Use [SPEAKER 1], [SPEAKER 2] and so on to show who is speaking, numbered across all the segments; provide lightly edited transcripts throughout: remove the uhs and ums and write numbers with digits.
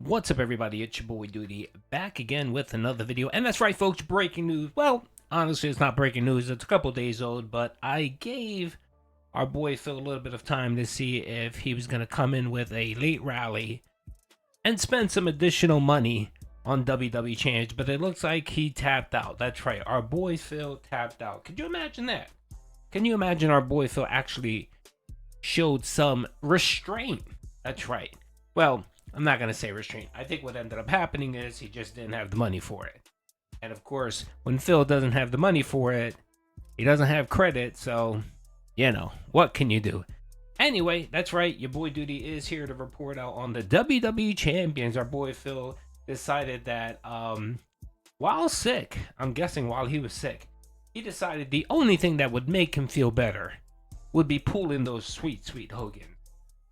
[SPEAKER 1] What's up, everybody? It's your boy Duty back again with another video. And that's right, folks, breaking news. Well, honestly, it's not breaking news. It's a couple days old, but I gave our boy Phil a little bit of time to see if he was going to come in with a late rally and spend some additional money on WWE Champions. But it looks like he tapped out. That's right. Our boy Phil tapped out. Could you imagine that? Can you imagine our boy Phil actually showed some restraint? That's right. Well, I'm not going to say restraint. I think what ended up happening is he just didn't have the money for it. And of course, when Phil doesn't have the money for it, he doesn't have credit. So, you know, what can you do? Anyway, that's right. Your boy Duty is here to report out on the WWE Champions. Our boy Phil decided that while sick, I'm guessing while he was sick, he decided the only thing that would make him feel better would be pulling those sweet, sweet Hogan.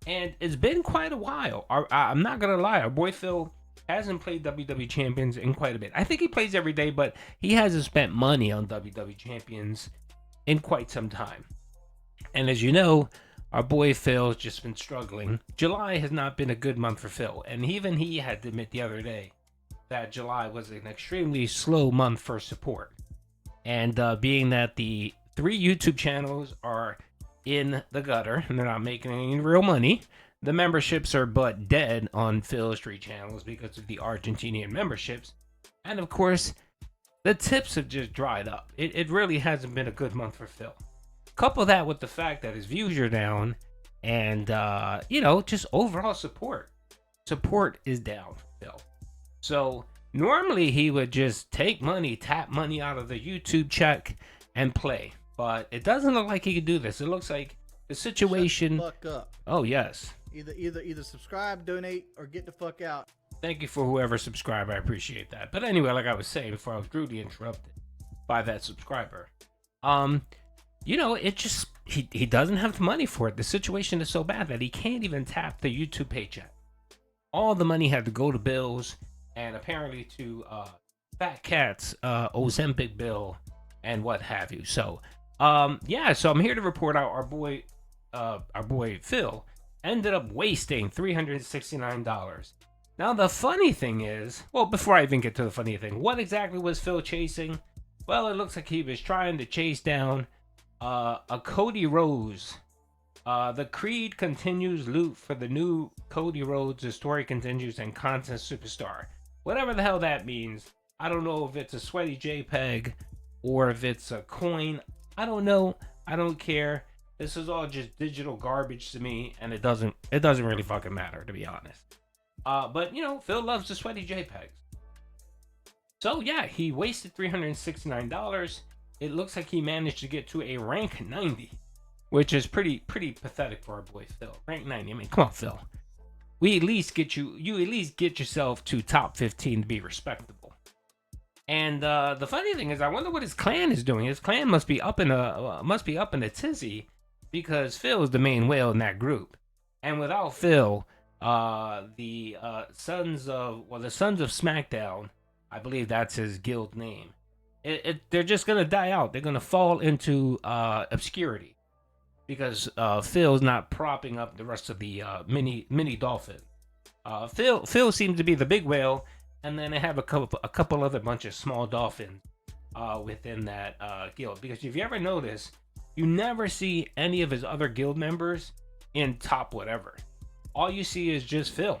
[SPEAKER 1] And it's been quite a while. I'm not going to lie. Our boy Phil hasn't played WWE Champions in quite a bit. I think he plays every day, but he hasn't spent money on WWE Champions in quite some time. And as you know, our boy Phil's just been struggling. July has not been a good month for Phil. And even he had to admit the other day that July was an extremely slow month for support. And being that the 3 YouTube channels are in the gutter and they're not making any real money, the memberships are but dead on Phil's 3 channels because of the Argentinian memberships, and of course the tips have just dried up. It really hasn't been a good month for Phil. Couple that with the fact that his views are down, and you know, just overall support is down for Phil. So normally he would just take money, tap money out of the YouTube check and play. But it doesn't look like he could do this. It looks like the situation.
[SPEAKER 2] Shut the fuck up.
[SPEAKER 1] Oh yes.
[SPEAKER 2] Either subscribe, donate, or get the fuck out.
[SPEAKER 1] Thank you for whoever subscribed. I appreciate that. But anyway, like I was saying before I was rudely interrupted by that subscriber, you know, it just he doesn't have the money for it. The situation is so bad that he can't even tap the YouTube paycheck. All the money had to go to bills and apparently to Fat Cat's Ozempic bill and what have you. So. Yeah, so I'm here to report out our boy Phil ended up wasting $369. Now the funny thing is, well, before I even get to the funny thing, what exactly was Phil chasing? Well, it looks like he was trying to chase down a Cody Rhodes. The Creed continues loot for the new Cody Rhodes. The story continues and content superstar. Whatever the hell that means. I don't know if it's a sweaty JPEG or if it's a coin. I don't know. I don't care. This is all just digital garbage to me, and it doesn't really fucking matter, to be honest. But you know, Phil loves the sweaty JPEGs. So yeah, he wasted $369. It looks like he managed to get to a rank 90, which is pretty pathetic for our boy Phil. Rank 90. I mean, come on, Phil. We at least get you at least get yourself to top 15 to be respectable. And the funny thing is, I wonder what his clan is doing. His clan must be up in a tizzy because Phil is the main whale in that group. And without Phil, the Sons of SmackDown, I believe that's his guild name. They're just gonna die out. They're gonna fall into obscurity because Phil's not propping up the rest of the mini dolphin. Phil seems to be the big whale. And then they have a couple other bunch of small dolphins within that guild. Because if you ever notice, you never see any of his other guild members in top whatever. All you see is just Phil.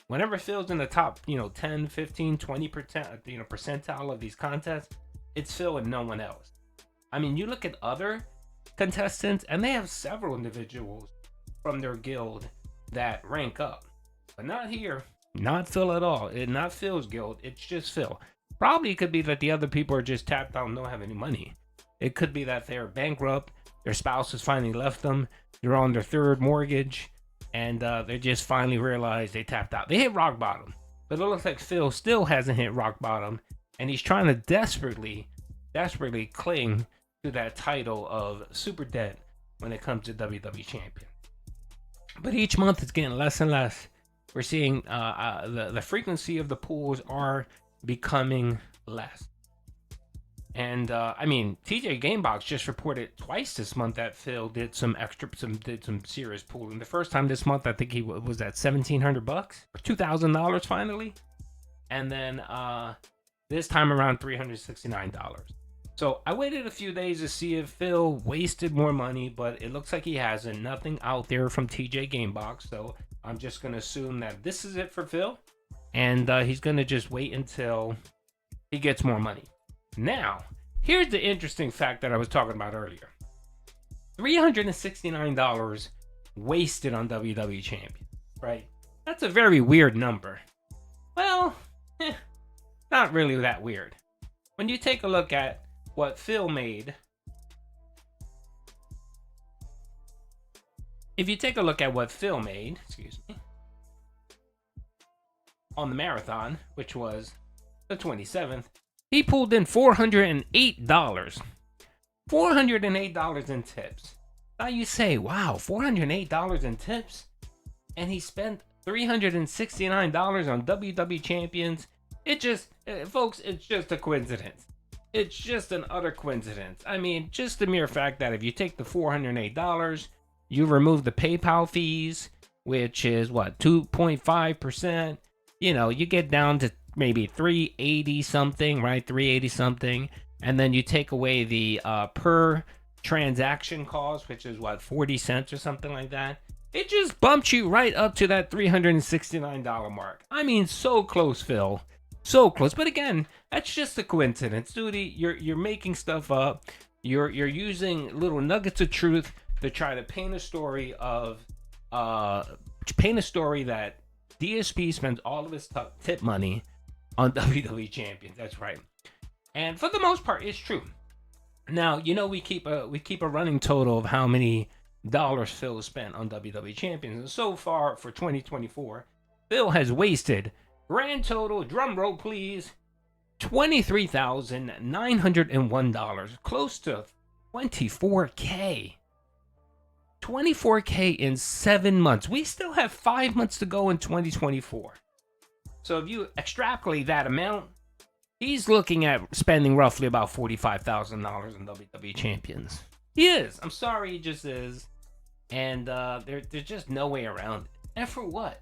[SPEAKER 1] Whenever Phil's in the top, 10, 15, 20%, percentile of these contests, it's Phil and no one else. I mean, you look at other contestants, and they have several individuals from their guild that rank up. But not here. Not Phil at all. Not Phil's guild. It's just Phil. Probably could be that the other people are just tapped out and don't have any money. It could be that they're bankrupt. Their spouse has finally left them. They're on their 3rd mortgage. And they just finally realized they tapped out. They hit rock bottom. But it looks like Phil still hasn't hit rock bottom. And he's trying to desperately cling to that title of super dead when it comes to WWE Champion. But each month it's getting less and less. We're seeing the frequency of the pulls are becoming less. And I mean, TJ Gamebox just reported twice this month that Phil did some serious pooling. The first time this month, I think he was at $1,700 or $2,000 finally, and then this time around $369. So I waited a few days to see if Phil wasted more money, but it looks like he hasn't. Nothing out there from TJ Gamebox, so I'm just gonna assume that this is it for Phil, and he's gonna just wait until he gets more money. Now, here's the interesting fact that I was talking about earlier. $369 wasted on WWE Champions, right? That's a very weird number. Well, not really that weird. When you take a look at what Phil made, if you take a look at what Phil made, on the marathon, which was the 27th, he pulled in $408. $408 in tips. Now you say, wow, $408 in tips? And he spent $369 on WWE Champions? It just, folks, it's just a coincidence. It's just an utter coincidence. I mean, just the mere fact that if you take the $408, you remove the PayPal fees, which is what, 2.5%, you know, you get down to maybe 380 something, right? 380 something. And then you take away the per transaction cost, which is what, 40 cents or something like that. It just bumps you right up to that $369 mark. I mean, so close, Phil. So close. But again, that's just a coincidence, dude. You're making stuff up. You're using little nuggets of truth to try to paint a story that DSP spends all of his tip money on WWE Champions. That's right. And for the most part, it's true. Now, you know, we keep a running total of how many dollars Phil spent on WWE Champions. And so far for 2024, Phil has wasted, grand total, drum roll please, $23,901, close to $24K. $24K in 7 months. We still have 5 months to go in 2024. So if you extrapolate that amount, he's looking at spending roughly about $45,000 on WWE Champions. He is. I'm sorry, he just is. And there's just no way around it. And for what?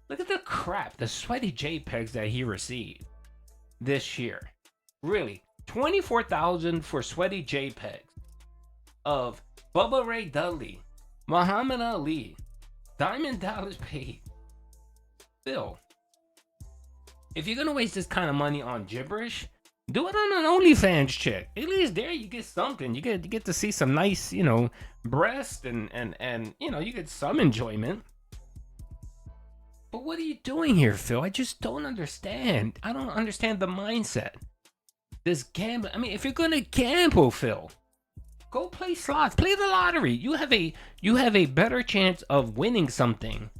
[SPEAKER 1] Look at the crap, the sweaty JPEGs that he received this year. Really, $24,000 for sweaty JPEGs of Bubba Ray Dudley, Muhammad Ali, Diamond Dallas Page. Phil, if you're gonna waste this kind of money on gibberish, do it on an OnlyFans chick. At least there you get something. You get to see some nice, you know, breast and you know, you get some enjoyment. But what are you doing here, Phil? I just don't understand. I don't understand the mindset. This gamble. I mean, if you're gonna gamble, Phil, go play slots. Play the lottery. You have a better chance of winning something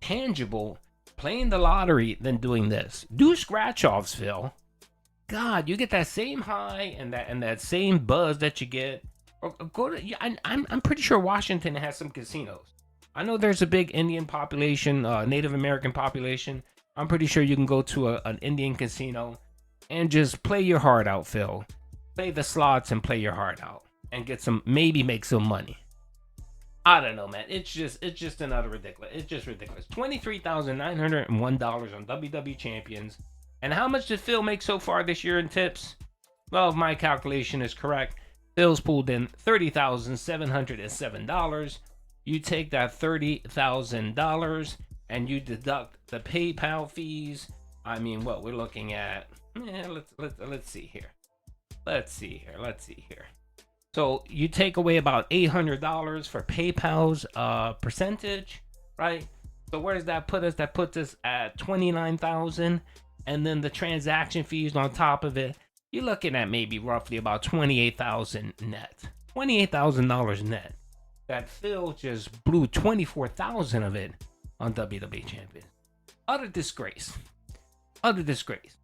[SPEAKER 1] tangible playing the lottery than doing this. Do scratch offs, Phil. God, you get that same high and that same buzz that you get. Or go to. I'm pretty sure Washington has some casinos. I know there's a big Indian population, Native American population. I'm pretty sure you can go to an Indian casino and just play your heart out, Phil. Play the slots and play your heart out and get some, maybe make some money. I don't know, man. It's just another ridiculous. It's just ridiculous. $23,901 on WWE Champions. And how much did Phil make so far this year in tips? Well, if my calculation is correct, Phil's pulled in $30,707. You take that $30,000 and you deduct the PayPal fees. I mean, what we're looking at? Let's see here. Let's see here. So you take away about $800 for PayPal's percentage, right? So where does that put us? That puts us at $29,000, and then the transaction fees on top of it. You're looking at maybe roughly about $28,000 net. $28,000 net. That Phil just blew $24,000 of it on WWE Champions. Utter disgrace. Utter disgrace.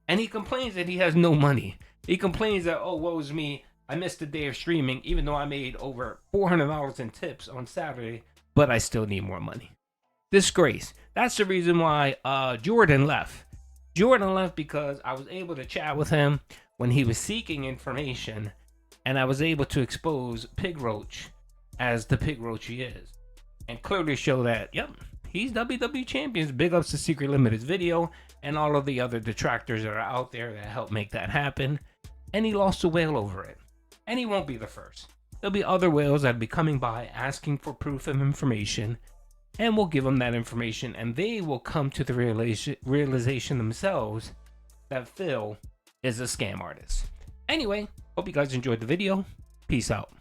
[SPEAKER 1] And he complains that he has no money. He complains that, oh, woe is me. I missed a day of streaming, even though I made over $400 in tips on Saturday, but I still need more money. Disgrace. That's the reason why Jordan left. Jordan left because I was able to chat with him. when he was seeking information, and I was able to expose Pig Roach as the Pig Roach he is, and clearly show that, yep, he's WWE Champions. Big ups to Secret Limited's video and all of the other detractors that are out there that helped make that happen. And he lost a whale over it. And he won't be the first. There'll be other whales that'll be coming by asking for proof of information, and we'll give them that information, and they will come to the realization themselves that Phil is a scam artist. Anyway, hope you guys enjoyed the video. Peace out.